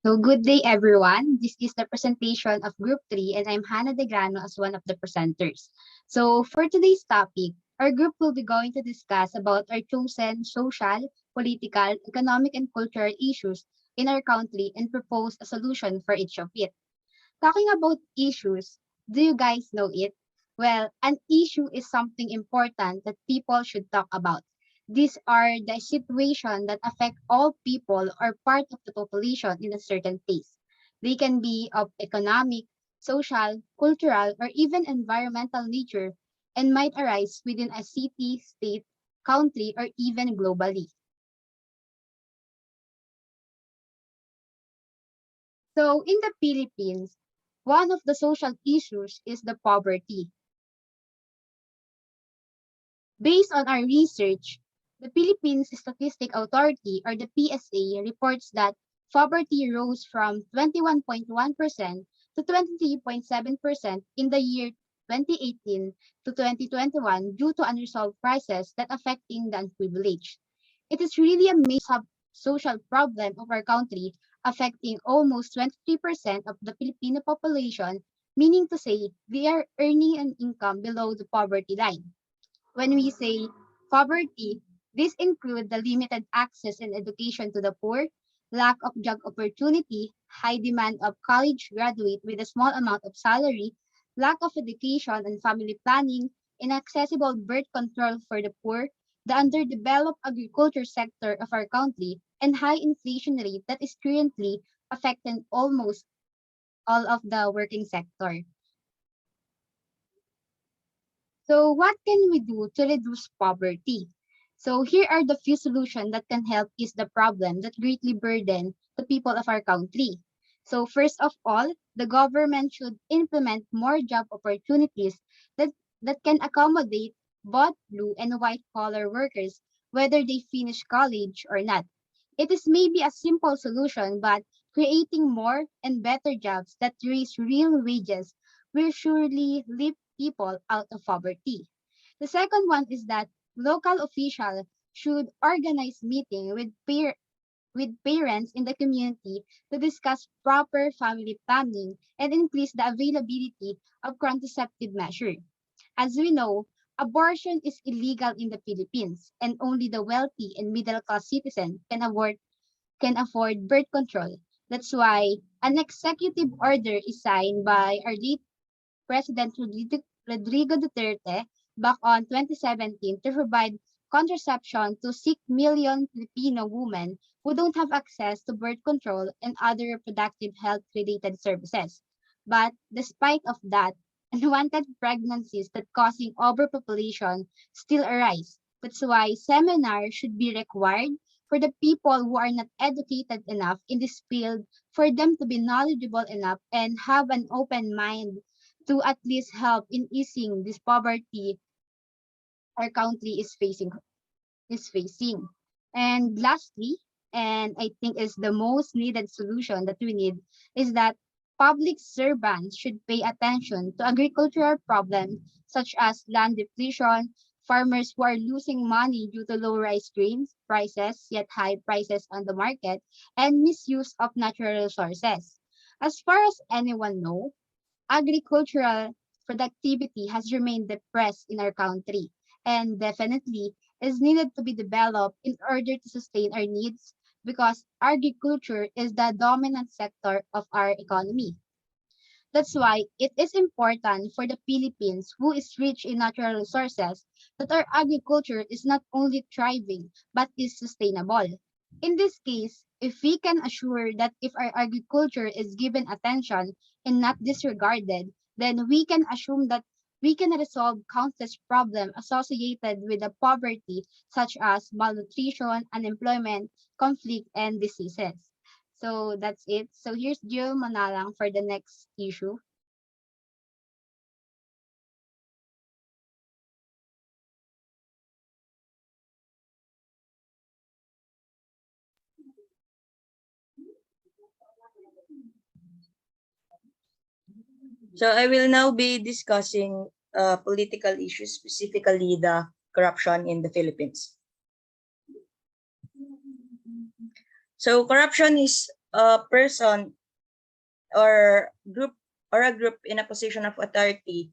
So good day, everyone. This is the presentation of Group 3, and I'm Hannah De Grano as one of the presenters. So for today's topic, our group will be going to discuss about our chosen social, political, economic, and cultural issues in our country and propose a solution for each of it. Talking about issues, do you guys know it? Well, an issue is something important that people should talk about. These are the situations that affect all people or part of the population in a certain place. They can be of economic, social, cultural, or even environmental nature and might arise within a city, state, country, or even globally. So in the Philippines, one of the social issues is the poverty. Based on our research, the Philippines Statistic Authority or the PSA reports that poverty rose from 21.1% to 23.7% in the year 2018 to 2021 due to unresolved crises that affecting the unprivileged. It is really a major social problem of our country affecting almost 23% of the Filipino population, meaning to say they are earning an income below the poverty line. When we say poverty, this includes the limited access and education to the poor, lack of job opportunity, high demand of college graduate with a small amount of salary, lack of education and family planning, inaccessible birth control for the poor, the underdeveloped agriculture sector of our country, and high inflation rate that is currently affecting almost all of the working sector. So what can we do to reduce poverty? So here are the few solutions that can help ease the problem that greatly burden the people of our country. So first of all, the government should implement more job opportunities that, that can accommodate both blue and white collar workers, whether they finish college or not. It is maybe a simple solution, but creating more and better jobs that raise real wages will surely lift people out of poverty. The second one is that local officials should organize meeting with parents in the community to discuss proper family planning and increase the availability of contraceptive measures. As we know, abortion is illegal in the Philippines and only the wealthy and middle class citizen can afford birth control. That's why an executive order is signed by our late President Rodrigo Duterte back on 2017 to provide contraception to 6 million Filipino women who don't have access to birth control and other reproductive health related services. But despite of that, unwanted pregnancies that causing overpopulation still arise. That's why seminars should be required for the people who are not educated enough in this field for them to be knowledgeable enough and have an open mind to at least help in easing this poverty our country is facing. And lastly, and I think is the most needed solution that we need is that public servants should pay attention to agricultural problems such as land depletion, farmers who are losing money due to low rice grains prices, yet high prices on the market, and misuse of natural resources. As far as anyone knows, agricultural productivity has remained depressed in our country and definitely is needed to be developed in order to sustain our needs because agriculture is the dominant sector of our economy. That's why it is important for the Philippines, who is rich in natural resources, that our agriculture is not only thriving but is sustainable. In this case, if we can assure that if our agriculture is given attention and not disregarded, then we can assume that we can resolve countless problems associated with the poverty, such as malnutrition, unemployment, conflict, and diseases. So that's it. So here's Jill Manalang for the next issue. So I will now be discussing political issues, specifically the corruption in the Philippines. So corruption is a person or a group in a position of authority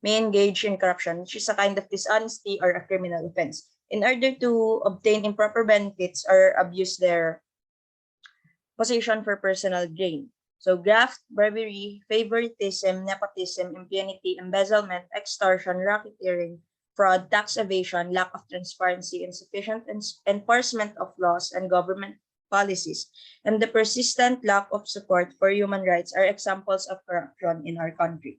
may engage in corruption, which is a kind of dishonesty or a criminal offense, in order to obtain improper benefits or abuse their position for personal gain. So graft, bribery, favoritism, nepotism, impunity, embezzlement, extortion, racketeering, fraud, tax evasion, lack of transparency, insufficient enforcement of laws and government policies, and the persistent lack of support for human rights are examples of corruption in our country.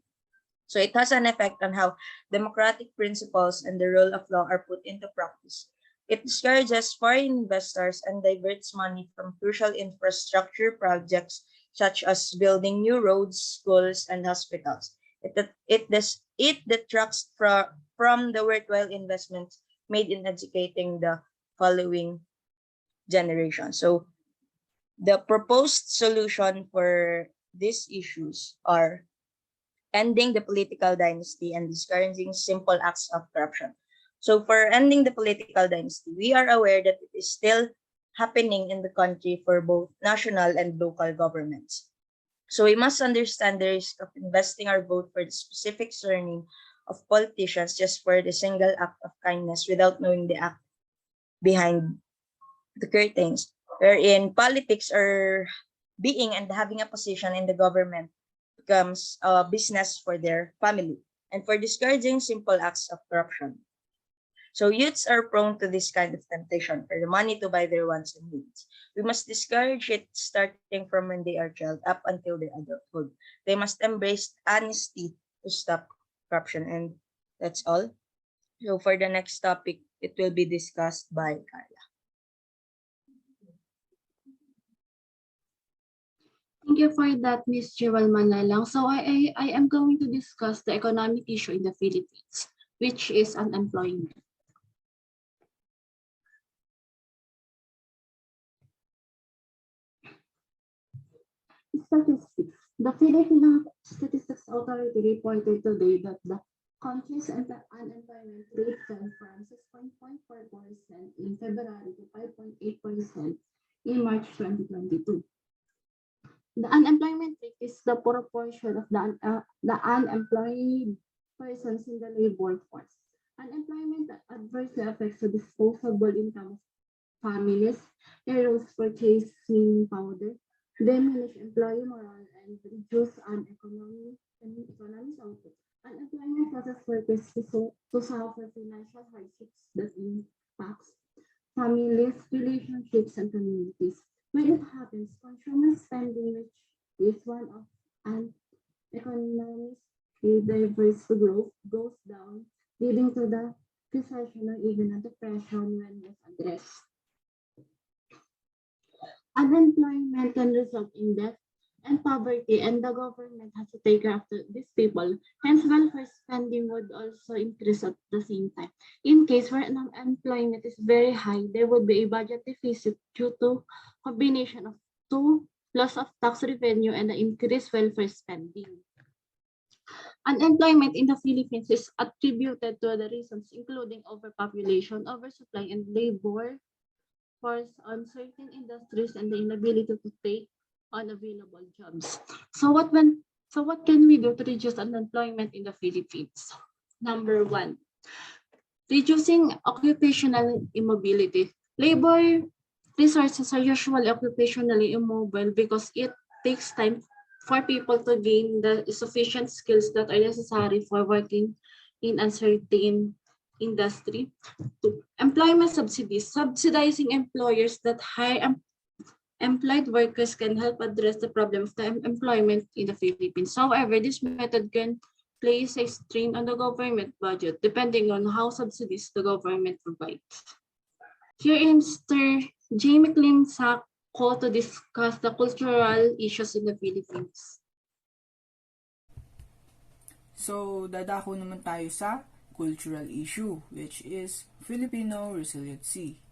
So it has an effect on how democratic principles and the rule of law are put into practice. It discourages foreign investors and diverts money from crucial infrastructure projects such as building new roads, schools, and hospitals. It detracts from the worthwhile investments made in educating the following generation. So the proposed solution for these issues are ending the political dynasty and discouraging simple acts of corruption. So for ending the political dynasty, we are aware that it is still happening in the country for both national and local governments. So we must understand the risk of investing our vote for the specific surname of politicians just for the single act of kindness without knowing the act behind the curtains, wherein politics or being and having a position in the government becomes a business for their family and for discouraging simple acts of corruption. So youths are prone to this kind of temptation for the money to buy their wants and needs. We must discourage it starting from when they are child up until their adulthood. They must embrace honesty to stop corruption. And that's all. So for the next topic, it will be discussed by Carla. Thank you for that, Ms. Jewel Manalang. So I am going to discuss the economic issue in the Philippines, which is unemployment. Statistics. The Filipino Statistics Authority reported today that the country's unemployment rate fell from 6.4% in February to 5.8% in March 2022. The unemployment rate is the proportion of the unemployed persons in the labor force. Unemployment adversely affects the disposable income of families, erodes purchasing power, diminish employee morale, and reduce economic output. Unemployment causes workers to suffer financial hardships that impacts families, relationships, and communities. When it happens, consumer spending, which is one of an economically diverse growth, goes down, leading to the recession or even a depression when not addressed. Unemployment can result in debt and poverty, and the government has to take care of these people. Hence, welfare spending would also increase at the same time. In case where unemployment is very high, there would be a budget deficit due to combination of two, loss of tax revenue and the increased welfare spending. Unemployment in the Philippines is attributed to the reasons including overpopulation, oversupply, and labor force on certain industries and the inability to take on available jobs. So what can we do to reduce unemployment in the Philippines? Number one, reducing occupational immobility. Labor resources are usually occupationally immobile because it takes time for people to gain the sufficient skills that are necessary for working in a certain industry. Employment subsidies. Subsidizing employers that hire employed workers can help address the problem of the employment in the Philippines. However, this method can place a strain on the government budget depending on how subsidies the government provides. Here is Mr. J. McLean Sacco to discuss the cultural issues in the Philippines. So, dadako naman tayo sa cultural issue, which is Filipino resiliency.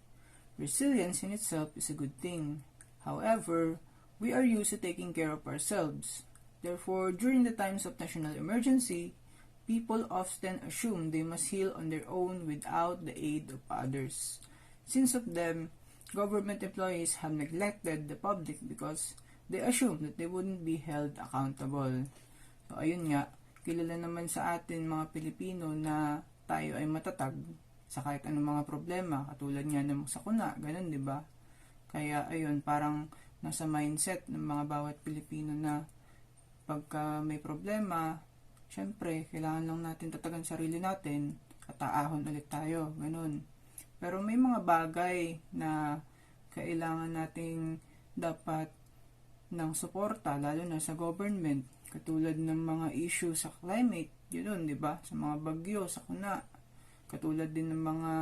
Resilience in itself is a good thing. However, we are used to taking care of ourselves. Therefore, during the times of national emergency, people often assume they must heal on their own without the aid of others. Since of them government employees have neglected the public because they assume that they wouldn't be held accountable. So, ayun nga, kilala naman sa atin mga Pilipino na tayo ay matatag sa kahit anong mga problema, katulad nga ng sakuna, ganun, di ba? Kaya, ayun, parang nasa mindset ng mga bawat Pilipino na pagka may problema, syempre, kailangan lang natin tatagan sarili natin at aahon ulit tayo, ganun. Pero may mga bagay na kailangan nating dapat ng suporta, lalo na sa government, katulad ng mga issue sa climate, yun, di ba? Sa mga bagyo, sa kuna, katulad din ng mga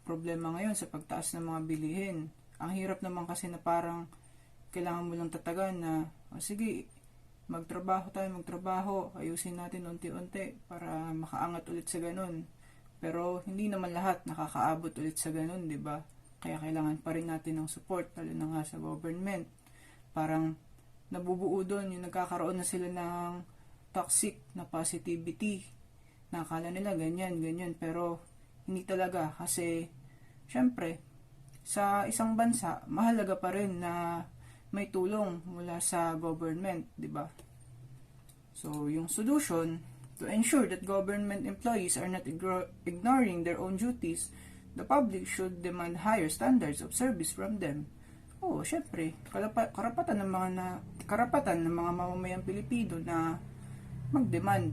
problema ngayon sa pagtaas ng mga bilihin. Ang hirap naman kasi na parang kailangan mo lang tatagan na, sige, magtrabaho, ayusin natin unti-unti para makaangat ulit sa ganun. Pero hindi naman lahat nakakaabot ulit sa ganun, di ba? Kaya kailangan pa rin natin ng support, lalo na nga sa government. Parang nabubuo doon yung nagkakaroon na sila ng toxic na positivity. Nakala nila ganyan, pero hindi talaga kasi syempre sa isang bansa mahalaga pa rin na may tulong mula sa government, di ba? So, yung solution to ensure that government employees are not ignoring their own duties, the public should demand higher standards of service from them. Oo, syempre, karapatan ng mga mamamayang Pilipino na mag-demand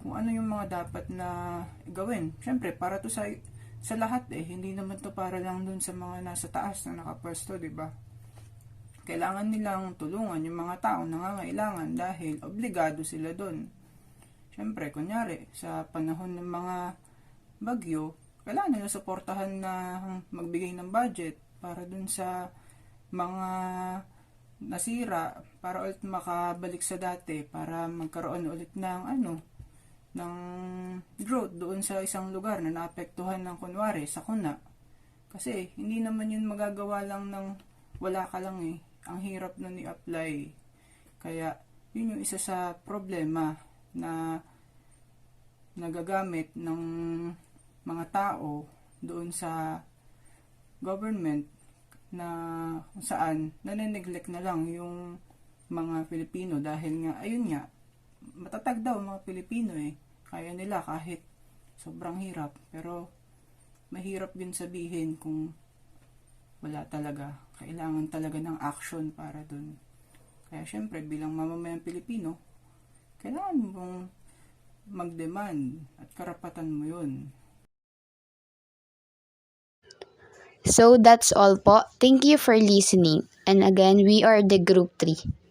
kung ano yung mga dapat na gawin. Syempre, para to sa lahat hindi naman to para lang dun sa mga nasa taas na nakapwesto, di ba? Kailangan nilang tulungan yung mga taong nangangailangan dahil obligado sila dun. Syempre, kunyari, sa panahon ng mga bagyo, kailangan nila suportahan na magbigay ng budget para dun sa mga nasira para ulit makabalik sa dati, para magkaroon ulit ng ng growth doon sa isang lugar na naapektuhan ng kunwari sakuna. Kasi hindi naman yun magagawa lang ng wala ka lang Ang hirap nun i-apply. Kaya yun yung isa sa problema na nagagamit ng mga tao doon sa government na kung saan nane-neglect na lang yung mga Pilipino dahil nga, ayun nga, matatag daw mga Pilipino kaya nila kahit sobrang hirap, pero mahirap din sabihin kung wala talaga, kailangan talaga ng action para dun. Kaya syempre bilang mamamayang Pilipino, kailangan mong mag-demand at karapatan mo yun. So that's all po. Thank you for listening. And again, we are the Group 3.